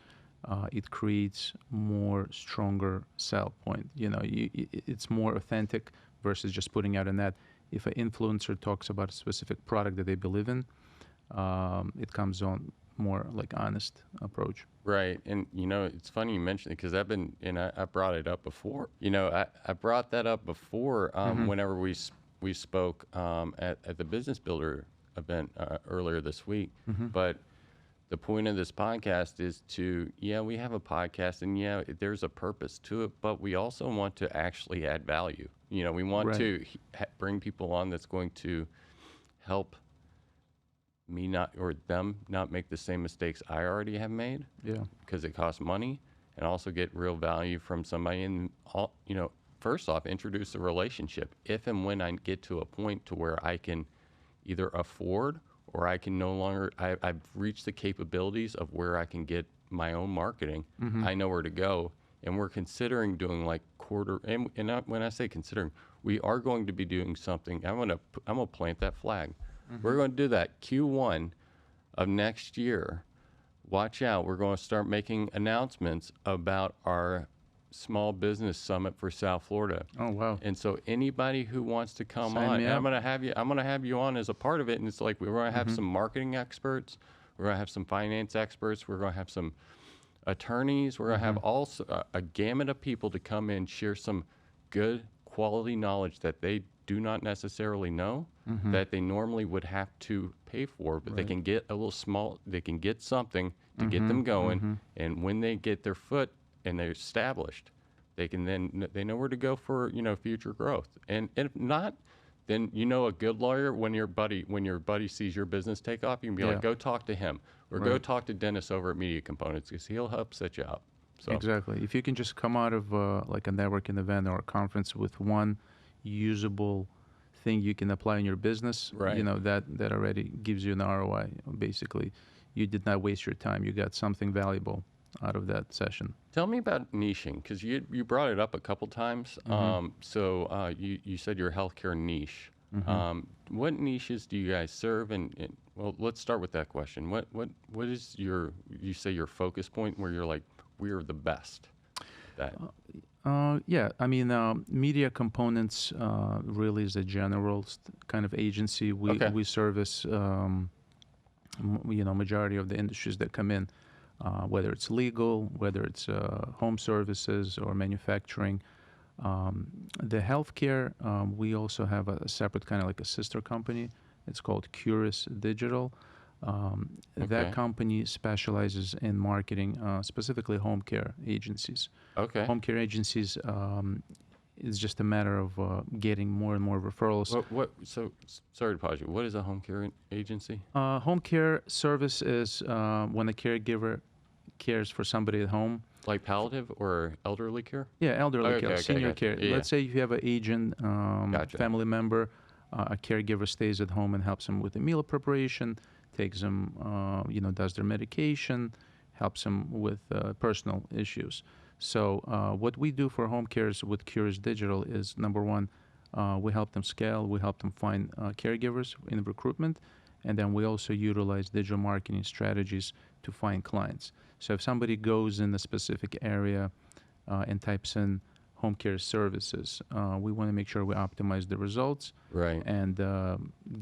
it creates more stronger sell point. It's more authentic versus just putting out an ad. If an influencer talks about a specific product that they believe in, it comes on more like honest approach. Right. And, it's funny you mentioned it, because I brought it up before. I brought that up before whenever we spoke at the Business Builder event earlier this week. But the point of this podcast is we have a podcast, and there's a purpose to it, but we also want to actually add value. We want Right. to bring people on that's going to help me them not make the same mistakes I already have made. Yeah. Because it costs money, and also get real value from somebody. And first off, introduce a relationship. If and when I get to a point to where I can either afford, or I can no longer, I've reached the capabilities of where I can get my own marketing. I know where to go, and we're considering doing like when I say considering, we are going to be doing something. I'm gonna plant that flag. We're going to do that Q1 of next year. Watch out. We're going to start making announcements about our small business summit for South Florida. Oh, wow. And so anybody who wants to come Sign on, me and up. I'm going to have you on as a part of it. And it's like, we're going to have some marketing experts. We're going to have some finance experts. We're going to have some attorneys. We're going to have a gamut of people to come in, share some good quality knowledge that they do not necessarily know, that they normally would have to pay for, but they can get they can get something to get them going. And when they get their foot and they're established, they know where to go for, future growth. And if not, then a good lawyer, when your buddy sees your business take off, you can be like, go talk to him, or go talk to Denis over at Media Components, because he'll help set you up. So Exactly. If you can just come out of like a networking event or a conference with one usable thing you can apply in your business, Right. That already gives you an ROI. Basically, you did not waste your time. You got something valuable out of that session. Tell me about niching, because you brought it up a couple times. So you said your healthcare niche. What niches do you guys serve? And well, let's start with that question. What is your focus point where you're like, we're the best? Yeah, I mean, Media Components really is a general kind of agency. We service, majority of the industries that come in, whether it's legal, whether it's home services or manufacturing. The healthcare, we also have a separate kind of like a sister company. It's called Curious Digital. That company specializes in marketing, specifically home care agencies. Okay. Home care agencies, it's just a matter of getting more and more referrals. So sorry to pause you. What is a home care agency? Home care service is when a caregiver cares for somebody at home. Like palliative or elderly care? Yeah, elderly care, Okay, senior gotcha. care. Yeah. Let's say you have an aging Gotcha. family member, a caregiver stays at home and helps them with the meal preparation, takes them, does their medication, helps them with personal issues. So what we do for home cares with Curious Digital is, number one, we help them scale, we help them find caregivers in recruitment, and then we also utilize digital marketing strategies to find clients. So if somebody goes in a specific area and types in home care services, we want to make sure we optimize the results, Right. and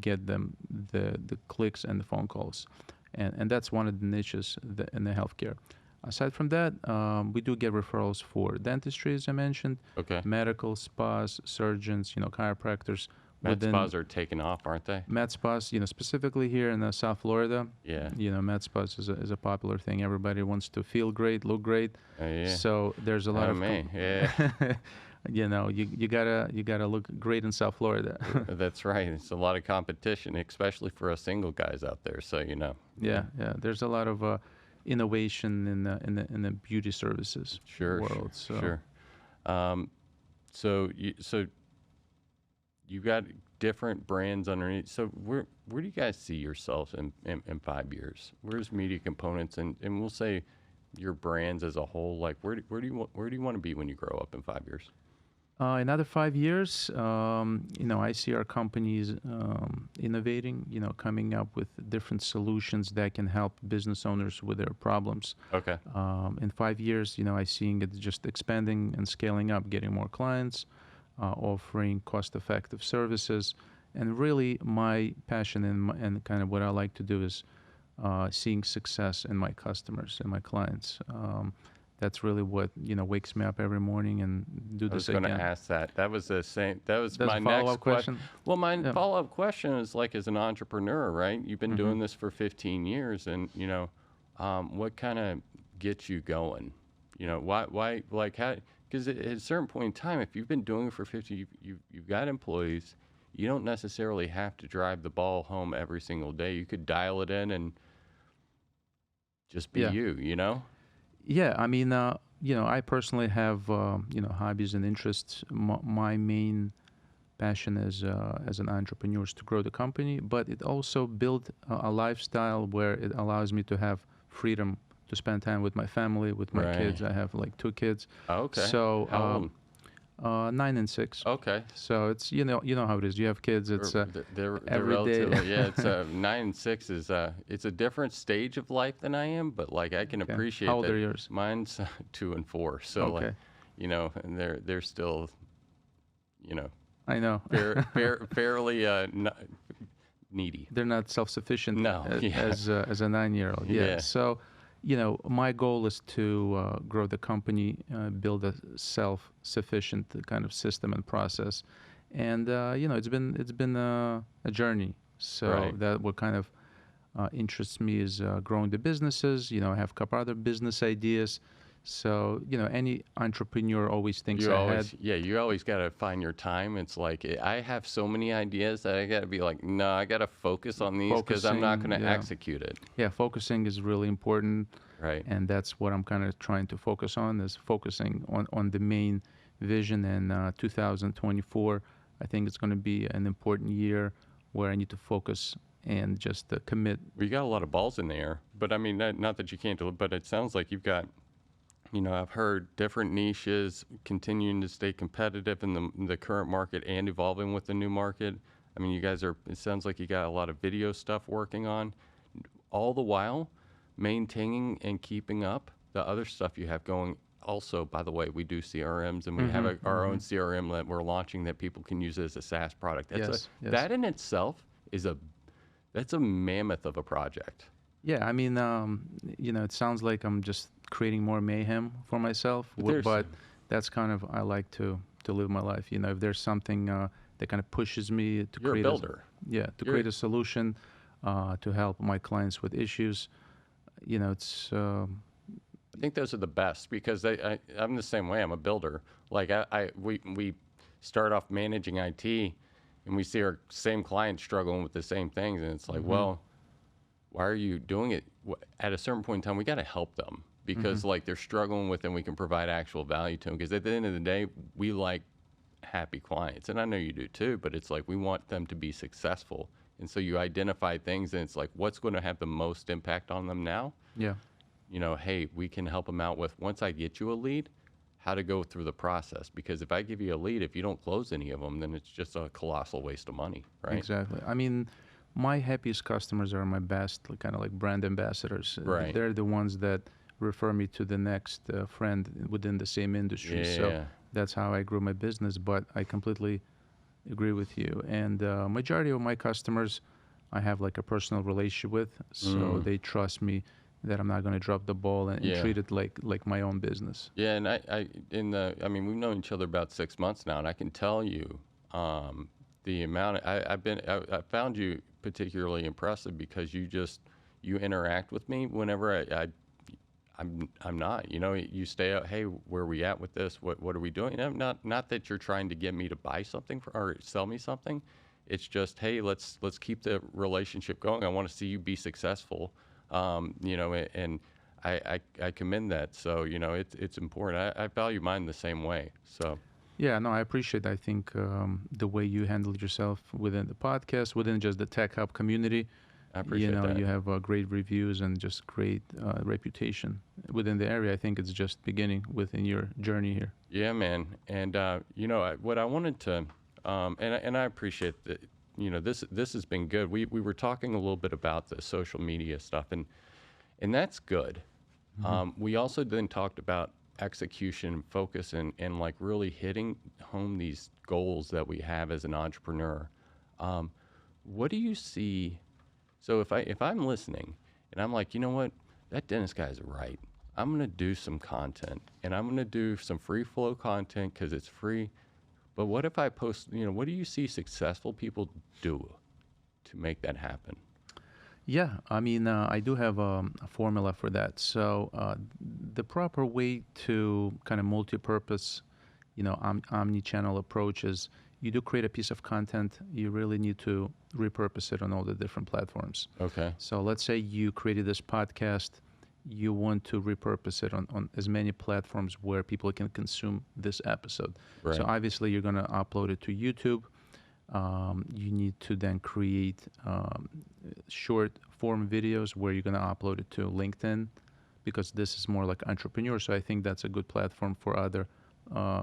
get them the clicks and the phone calls. And that's one of the niches in the healthcare. Aside from that, we do get referrals for dentistry, as I mentioned, Okay. medical spas, surgeons, chiropractors. Med spas are taking off, aren't they? Med spas, specifically here in South Florida, Yeah. med spas is a popular thing. Everybody wants to feel great, look great. Yeah. So there's a lot of Yeah. you gotta look great in South Florida. That's right. It's a lot of competition, especially for us single guys out there. So Yeah, yeah. There's a lot of innovation in the beauty services sure, world. So sure. Um, so you got different brands underneath. So where do you guys see yourselves in 5 years? Where's Media Components and we'll say your brands as a whole? Like where do you want to be when you grow up in 5 years? another 5 years, I see our companies innovating, coming up with different solutions that can help business owners with their problems. Okay. In 5 years, I seeing it just expanding and scaling up, getting more clients, offering cost-effective services, and really my passion and kind of what I like to do is seeing success in my customers and my clients. That's really what wakes me up every morning and do I was this going to again. ask that. That was the same. That was That's my a next follow-up question. Well, my Yeah. follow-up question is like, as an entrepreneur, right? You've been doing this for 15 years, and what kind of gets you going? Why, like, how? Because at a certain point in time, if you've been doing it for 50, you've got employees. You don't necessarily have to drive the ball home every single day. You could dial it in and just be Yeah. you. Yeah, I mean, I personally have, hobbies and interests. My main passion as an entrepreneur is to grow the company, but it also build a lifestyle where it allows me to have freedom to spend time with my family, with my kids. Right. I have like 2 kids. Okay. So, How old? 9 and 6. Okay. So it's, you know how it is. You have kids. It's They're every day. relatively, yeah. It's 9 and 6 is it's a different stage of life than I am, but like I can Okay. appreciate How old that. are yours? Mine's 2 and 4, so like Okay. and they're still you know I know. fairly needy. They're not self-sufficient No, yeah. as a 9-year-old. Yeah. Yeah. So, my goal is to grow the company, build a self-sufficient kind of system and process, and it's been a journey. So Right. that what kind of interests me is growing the businesses. I have a couple other business ideas. So any entrepreneur always thinks ahead. You always got to find your time. It's like I have so many ideas that I got to be like, no, I got to focus on these because I'm not going Focusing, to yeah. execute it. Yeah, focusing is really important. Right. And that's what I'm kind of trying to focus on, is focusing on the main vision. And 2024, I think it's going to be an important year where I need to focus and just commit. We got a lot of balls in the air, but I mean, not that you can't do it, but it sounds like you've got, I've heard different niches continuing to stay competitive in the current market and evolving with the new market. I mean, it sounds like you got a lot of video stuff working on, all the while maintaining and keeping up the other stuff you have going. Also, by the way, we do CRMs, and we have our own CRM that we're launching that people can use as a SaaS product. Yes. That in itself that's a mammoth of a project. Yeah, I mean, it sounds like I'm just creating more mayhem for myself, But but that's kind of, I like to live my life. If there's something that kind of pushes me to You're a create builder. create a solution to help my clients with issues. It's I think those are the best because I'm the same way. I'm a builder. Like we start off managing IT, and we see our same clients struggling with the same things, and it's like, well, why are you doing it? At a certain point in time, we got to help them because like they're struggling with, and we can provide actual value to them. Because at the end of the day, we like happy clients, and I know you do too. But it's like we want them to be successful, and so you identify things, and it's like, what's going to have the most impact on them now? yeah. Hey, we can help them out with, once I get you a lead, how to go through the process. Because if I give you a lead, if you don't close any of them, then it's just a colossal waste of money, right? Exactly. I mean, my happiest customers are my best, kind of like brand ambassadors. Right. They're the ones that refer me to the next friend within the same industry. Yeah. So that's how I grew my business. But I completely agree with you. And majority of my customers, I have like a personal relationship with, so they trust me that I'm not going to drop the ball and treat it like my own business. Yeah, and I mean, we've known each other about 6 months now, and I can tell you the amount. I found you particularly impressive because you interact with me whenever I'm not. You know, you stay out. Hey, where are we at with this? What are we doing? And not that you're trying to get me to buy something or sell me something. It's just, hey, let's keep the relationship going. I want to see you be successful. You know, and I commend that. So you know, it's important. I value mine the same way. So. Yeah, no, I appreciate, I think, the way you handled yourself within the podcast, within just the Tech Hub community. I appreciate that. You have great reviews and just great reputation within the area. I think it's just beginning within your journey here. Yeah, man. And you know, what I wanted to, and I appreciate that. You know, this has been good. We were talking a little bit about the social media stuff, and that's good. We also then talked about execution, focus, and like really hitting home these goals that we have as an entrepreneur. What do you see? So if I'm listening and I'm like, you know what, that Dennis guy's right. I'm gonna do some content, and I'm gonna do some free flow content because it's free. But what if I post? You know, what do you see successful people do to make that happen? Yeah, I mean, I do have a formula for that. So the proper way to kind of multi-purpose, you know, omni-channel approach is you do create a piece of content, you really need to repurpose it on all the different platforms. Okay. So let's say you created this podcast, you want to repurpose it on as many platforms where people can consume this episode. Right. So obviously you're going to upload it to YouTube. You need to then create short form videos where you're going to upload it to LinkedIn, because this is more like entrepreneur. So I think that's a good platform for other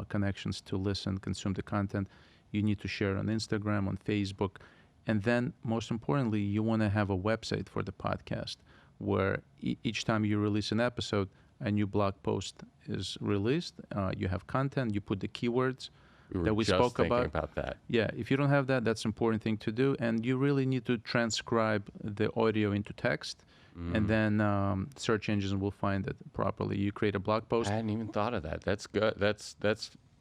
connections to listen, consume the content. You need to share it on Instagram, on Facebook. And then most importantly, you want to have a website for the podcast where each time you release an episode, a new blog post is released. You have content, you put the keywords that we spoke about that. Yeah, if you don't have that, that's an important thing to do. And you really need to transcribe the audio into text, and then search engines will find it properly. You create a blog post. I hadn't even thought of that. That's good. That's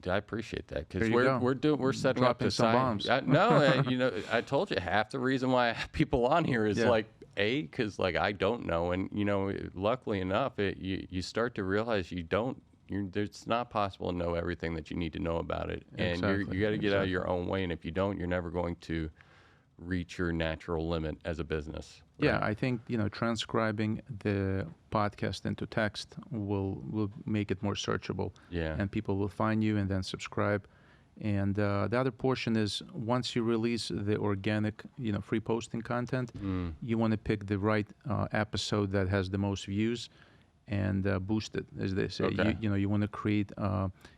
I appreciate that, because go. we're setting up the some bombs. You know, I told you half the reason why I have people on here is like because like I don't know, and you know, luckily enough, you start to realize it's not possible to know everything that you need to know about it, and you got to get out of your own way, and if you don't, you're never going to reach your natural limit as a business. Right? Yeah, I think, you know, transcribing the podcast into text will make it more searchable. Yeah. And people will find you and then subscribe. And the other portion is once you release the organic, you know, free posting content, you want to pick the right episode that has the most views and boost it, as they say. Okay. You know, you want to create,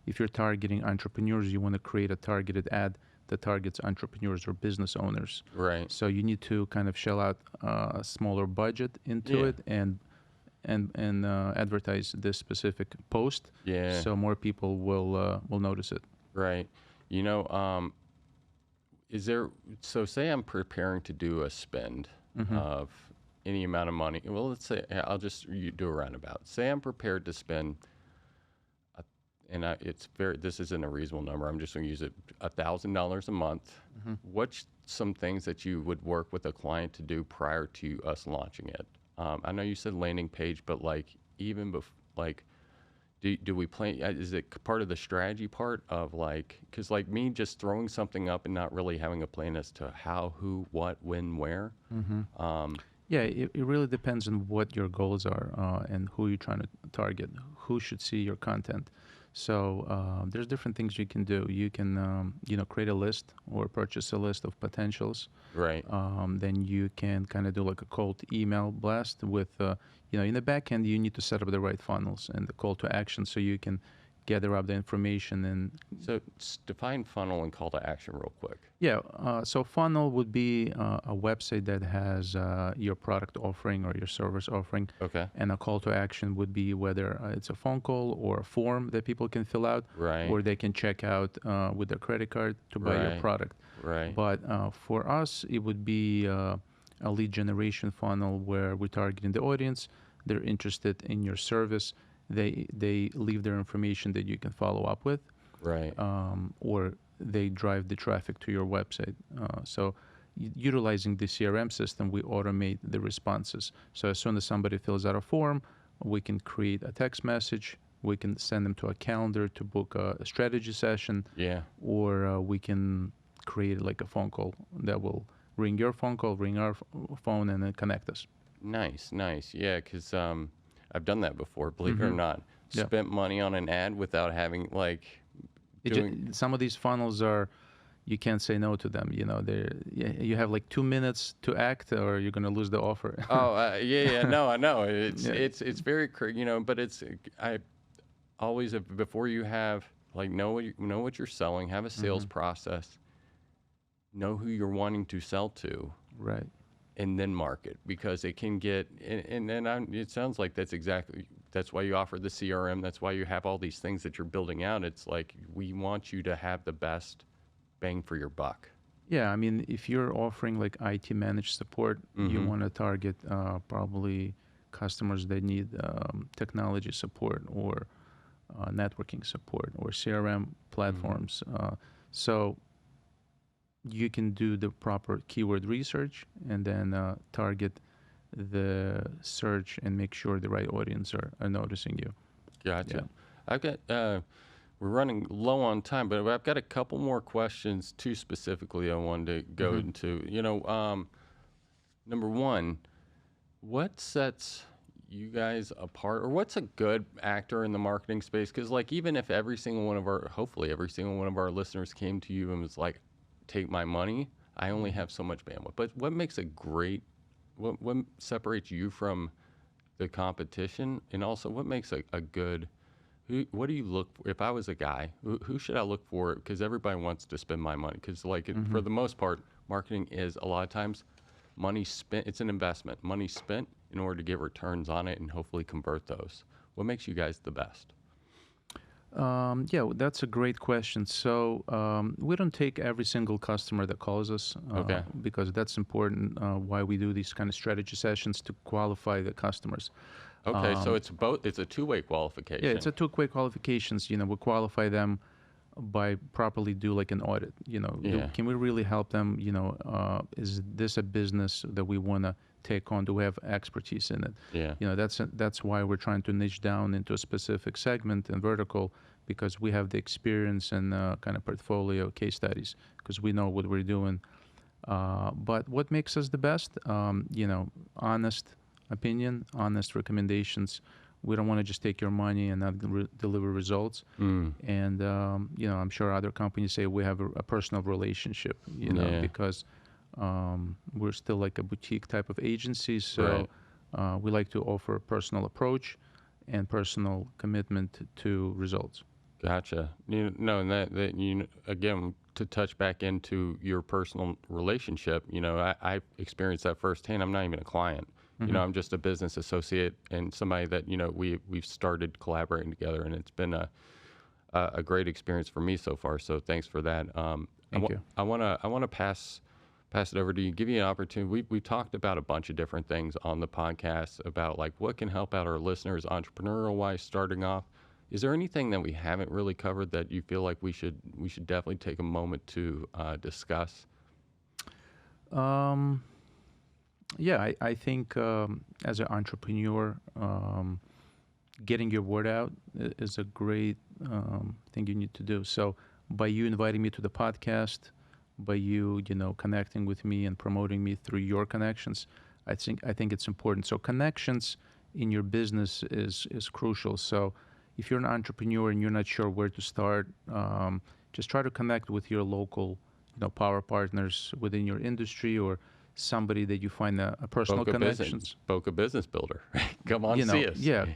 if you're targeting entrepreneurs, you want to create a targeted ad that targets entrepreneurs or business owners. Right. So you need to kind of shell out a smaller budget into it and advertise this specific post. Yeah. So more people will notice it. Right. You know, so say I'm preparing to do a spend of any amount of money. Well, let's say I'll just do a roundabout. Say I'm prepared to spend, this isn't a reasonable number. I'm just going to use it, $1,000 a month. What's some things that you would work with a client to do prior to us launching it? I know you said landing page, but like even do we plan? Is it part of the strategy part of like, because like me just throwing something up and not really having a plan as to how, who, what, when, where. Yeah, it really depends on what your goals are and who you're trying to target, who should see your content. So there's different things you can do. You can, you know, create a list or purchase a list of potentials. Right. Then you can kind of do like a cold email blast with, you know, in the back end, you need to set up the right funnels and the call to action so you can gather up the information. And so define funnel and call to action real quick. Yeah, so funnel would be a website that has your product offering or your service offering. Okay. And a call to action would be whether it's a phone call or a form that people can fill out, right, or they can check out with their credit card to buy your product. Right. But for us, it would be a lead generation funnel where we're targeting the audience. They're interested in your service. They leave their information that you can follow up with. Right. Or they drive the traffic to your website. So utilizing the CRM system, we automate the responses. So as soon as somebody fills out a form, We can create a text message. We can send them to a calendar to book a strategy session. Yeah. Or we can create like a phone call that will ring your phone call, ring our phone, and then connect us. Nice, nice. Yeah, because I've done that before, believe it or Mhm. not. Yeah. Spent money on an ad without having, like, doing. Some of these funnels are, you can't say no to them. You know, you have like 2 minutes to act, or you're gonna lose the offer. Oh, yeah, no, I know. Yeah. It's very, but I always, before you have, like, know what you're selling, have a sales process, know who you're wanting to sell to, Right. and then market, because it can get, it sounds like that's why you offer the CRM. That's why you have all these things that you're building out. It's like, we want you to have the best bang for your buck. Yeah, I mean, if you're offering like IT managed support, you want to target probably customers that need technology support or networking support or CRM platforms. So you can do the proper keyword research and then target the search and make sure the right audience are noticing you. Gotcha. Yeah. I've got, we're running low on time, but I've got a couple more questions, too, specifically I wanted to go into. Number one, what sets you guys apart, or what's a good actor in the marketing space? Because, like, even if hopefully every single one of our listeners came to you and was like, take my money, I only have so much bandwidth. But what makes what separates you from the competition? And also, what makes a good, what do you look for? If I was a guy, who should I look for? Because everybody wants to spend my money. Because, like, for the most part, marketing is a lot of times money spent. It's an investment. Money spent in order to get returns on it and hopefully convert those. What makes you guys the best? Yeah, that's a great question. So we don't take every single customer that calls us Okay. because that's important. Why we do these kind of strategy sessions to qualify the customers. Okay, so it's both. It's a two-way qualification. Yeah, it's a two-way qualifications. You know, we qualify them by properly do like an audit. You know, Yeah. can we really help them? You know, is this a business that we want to take on? Do we have expertise in it? Yeah. You know, that's why we're trying to niche down into a specific segment and vertical, because we have the experience and kind of portfolio case studies, because we know what we're doing. But what makes us the best? You know, honest opinion, honest recommendations. We don't want to just take your money and not deliver results. And you know, I'm sure other companies say we have a personal relationship. You know, because we're still like a boutique type of agency. So we like to offer a personal approach and personal commitment to results. Gotcha. And that again, to touch back into your personal relationship, I experienced that firsthand. I'm not even a client. I'm just a business associate and somebody that we've started collaborating together, and it's been a great experience for me so far. So thanks for that. Thank you. I want to pass it over to you, give you an opportunity. We talked about a bunch of different things on the podcast about like what can help out our listeners entrepreneurial wise starting off. Is there anything that we haven't really covered that you feel like we should definitely take a moment to discuss? Yeah, I think as an entrepreneur, getting your word out is a great thing you need to do. So by you inviting me to the podcast, by you connecting with me and promoting me through your connections, I think it's important. So connections in your business is crucial. So if you're an entrepreneur and you're not sure where to start, just try to connect with your local power partners within your industry, or somebody that you find a personal connections. Boca Business Builder. Come on, see us. Yeah,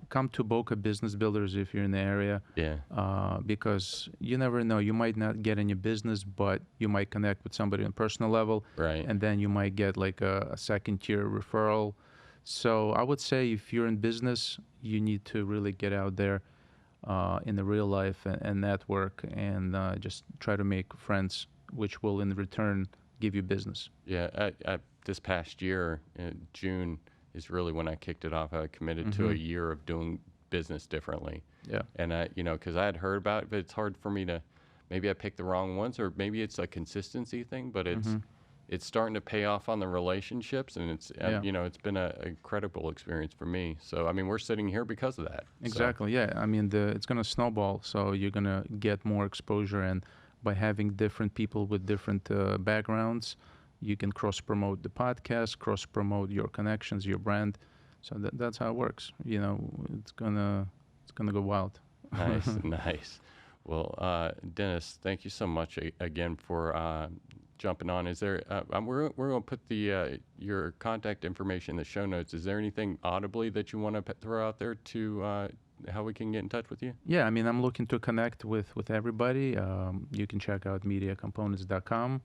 come to Boca Business Builders if you're in the area. Yeah. Because you never know. You might not get any business, but you might connect with somebody on a personal level. Right. And then you might get like a second-tier referral. So I would say if you're in business, you need to really get out there in the real life and network and just try to make friends, which will in return give you business. Yeah, this past year, June is really when I kicked it off. I committed to a year of doing business differently. Yeah. And because I had heard about it, but it's hard for me to. Maybe I picked the wrong ones, or maybe it's a consistency thing. But it's starting to pay off on the relationships, and it's you know, it's been a incredible experience for me. So I mean, we're sitting here because of that. Exactly. Yeah. I mean, it's going to snowball. So you're going to get more exposure, and by having different people with different backgrounds, you can cross promote the podcast, cross promote your connections, your brand. So that's how it works. You know, it's gonna go wild. Nice, nice. Well, Denis, thank you so much again for jumping on. Is there? We're going to put the your contact information in the show notes. Is there anything audibly that you want to throw out there to how we can get in touch with you? Yeah, I mean, I'm looking to connect with everybody. You can check out mediacomponents.com.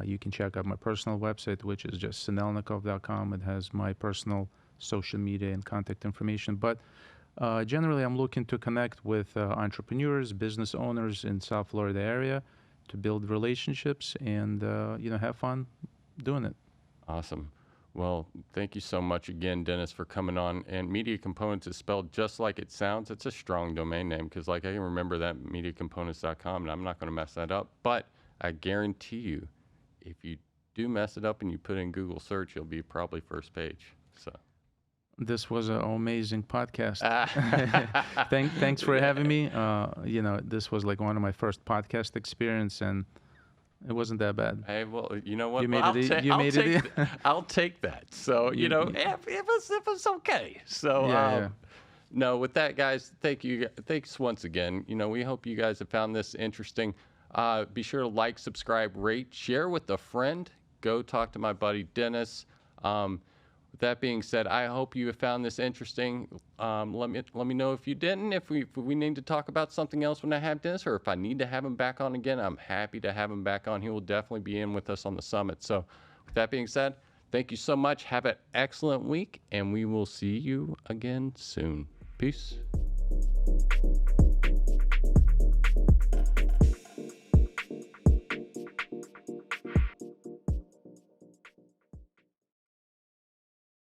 You can check out my personal website, which is just Sinelnikov.com. It has my personal social media and contact information. But generally, I'm looking to connect with entrepreneurs, business owners in South Florida area to build relationships and you know, have fun doing it. Awesome. Well, thank you so much again, Denis, for coming on. And Media Components is spelled just like it sounds. It's a strong domain name because, like, I can remember that mediacomponents.com, and I'm not going to mess that up. But I guarantee you, if you do mess it up and you put in Google search, you'll be probably first page. So this was an amazing podcast. Thanks for having me. You know, this was like one of my first podcast experience, and it wasn't that bad. Hey, well, you know what? You made it. I'll take that. So, you know, it was okay. So, no, with that, guys, thank you. Thanks once again. You know, we hope you guys have found this interesting. Be sure to like, subscribe, rate, share with a friend. Go talk to my buddy Denis. With that being said, I hope you have found this interesting. Let me know if you didn't. If we need to talk about something else when I have Denis, or if I need to have him back on again, I'm happy to have him back on. He will definitely be in with us on the summit. So, with that being said, thank you so much. Have an excellent week, and we will see you again soon. Peace.